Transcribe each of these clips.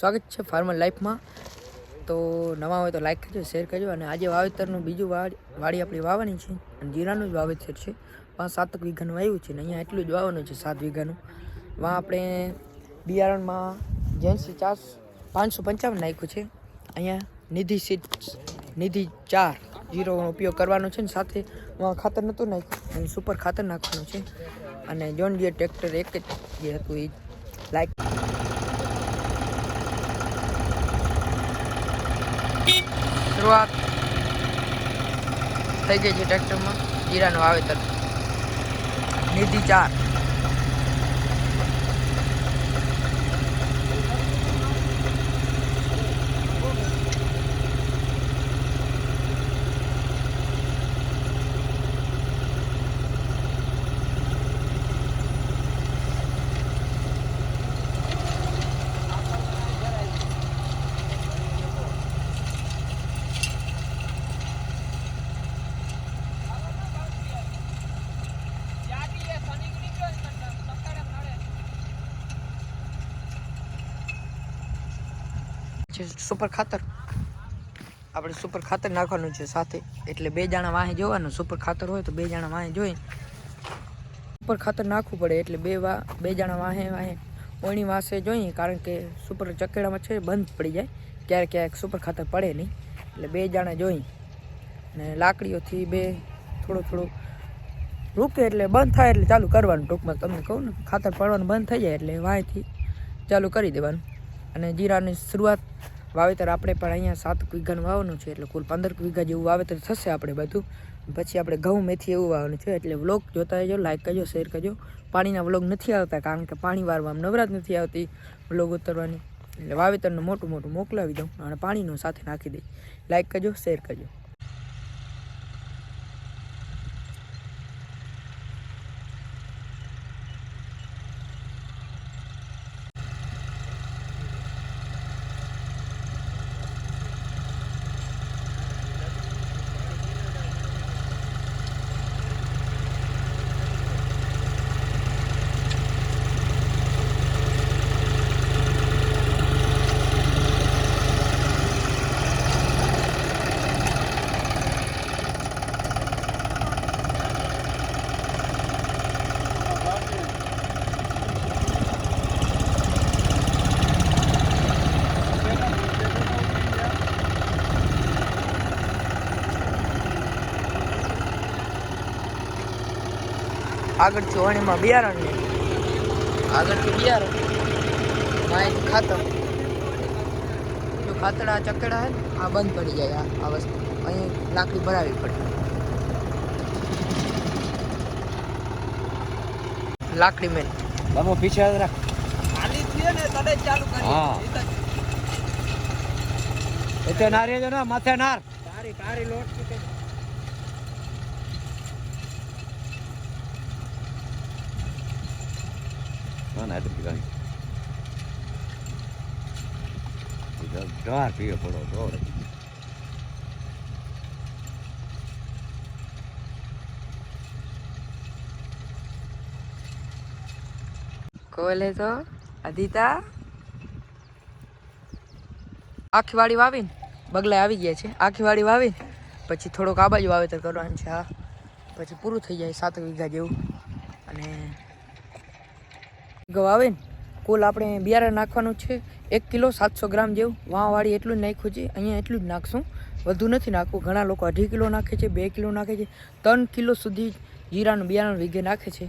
સ્વાગત છે ફાર્મર લાઈફમાં। તો નવા હોય તો લાઈક કરજો, શેર કરજો। અને આજે વાવેતરનું બીજું વાડી આપણી વાવવાની છે અને જીરાનું જ વાવેતર છે। 5-7 વીઘાનું વાવ્યું છે ને અહીંયા એટલું જ વાવવાનું છે 7 વીઘાનું। વાં આપણે બિયારણમાં જેન્સી 555 નાખ્યું છે। અહીંયા નિધિ સીડ્સ નિધિ 4 જીરોનો ઉપયોગ કરવાનો છે ને સાથે ખાતર નહોતું નાખ્યું અને સુપર ખાતર નાખવાનું છે। અને જોન ડીયર ટ્રેક્ટર એક જ જે હતું એ લાઈક શરૂઆત થઈ ગઈ છે ટ્રેક્ટરમાં જીરાનું વાવેતર નિધિ 4। સુપર ખાતર આપણે સુપર ખાતર નાખવાનું છે સાથે, એટલે 2 જણા વાહે જોવાનું। સુપર ખાતર હોય તો 2 જણા વાહે જોઈ સુપર ખાતર નાખવું પડે, એટલે 2 જણા વાહે ઓણી વાસે જોઈએ, કારણ કે સુપર ચકેડામાં છે બંધ પડી જાય, ક્યારેક સુપર ખાતર પડે નહીં, એટલે 2 જણા જોઈ અને લાકડીઓથી થોડું રૂકે એટલે બંધ થાય એટલે ચાલુ કરવાનું। ટૂંકમાં તમને કહું ને, ખાતર પડવાનું બંધ થઈ જાય એટલે વાંયથી ચાલુ કરી દેવાનું। અને જીરાની શરૂઆત વાવેતર આપણે પણ અહીંયા 7 વીઘાનું વાવવાનું છે, એટલે કુલ 15 વીઘા જેવું વાવેતર થશે આપણે બધું। પછી આપણે ઘઉં મેથી એવું વાવવાનું છે, એટલે વ્લોગ જોતા રહેજો, લાઈક કરજો, શેર કરજો। પાણીના વ્લોગ નથી આવતા કારણ કે પાણી વારવામાં નવરાત નથી આવતી વ્લોગ ઉતરવાની, એટલે વાવેતરનું મોટું મોકલાવી દઉં અને પાણીનું સાથે નાખી દઈ। લાઈક કરજો, શેર કરજો। આગળથી વણીમાં બિયારણ ને આગળથી બિયારણ માહિતી ખાતર, જો ખાતર આ ચકેડા હે આ બંધ પડી જાય, આ વસ્તુ અહીં લાકડી ભરાવી પડે, લાકડી મેન બાબો પીછે રાખ ખાલી થયો ને તડે ચાલુ કરી। હા એટલે નારી જો ના માથે નાર તારી લોટ કે ના એટલે પીગાઈ ઢાર પીએ પડો ઢોર કોલે તો અદિતા આખી વાડી વાવીને બગલા આવી ગયા છે। આખી વાડી વાવીને પછી થોડોક આ બાજુ વાવેતર કરવાનું છે, હા પછી પૂરું થઈ જાય 7 વીઘા જેવું। અને વાવીને કુલ આપણે બિયારણ નાખવાનું છે 1 કિલો 700 ગ્રામ જેવું। વાળી એટલું જ નાખ્યું છે, અહીંયા એટલું જ નાખશું, વધુ નથી નાખવું। ઘણા લોકો 2.5 કિલો નાખે છે, 2 કિલો નાખે છે, 3 કિલો સુધી જીરાનું બિયારણ વીઘે નાખે છે।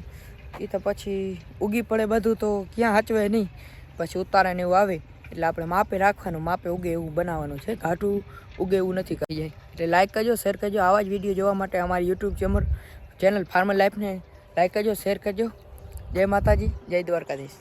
એ તો પછી ઉગી પડે બધું તો ક્યાં હાચવે નહીં, પછી ઉતારે ને એવું આવે, એટલે આપણે માપે રાખવાનું, માપે ઉગે એવું બનાવવાનું છે, ઘાટું ઉગે એવું નથી કરી જાય। એટલે લાઈક કરજો, શેર કરજો। આવા જ વિડીયો જોવા માટે અમારી યુટ્યુબ ચેનલ ફાર્મર લાઈફને લાઈક કરજો, શેર કરજો। જય માતાજી, જય દ્વારકાધીશ।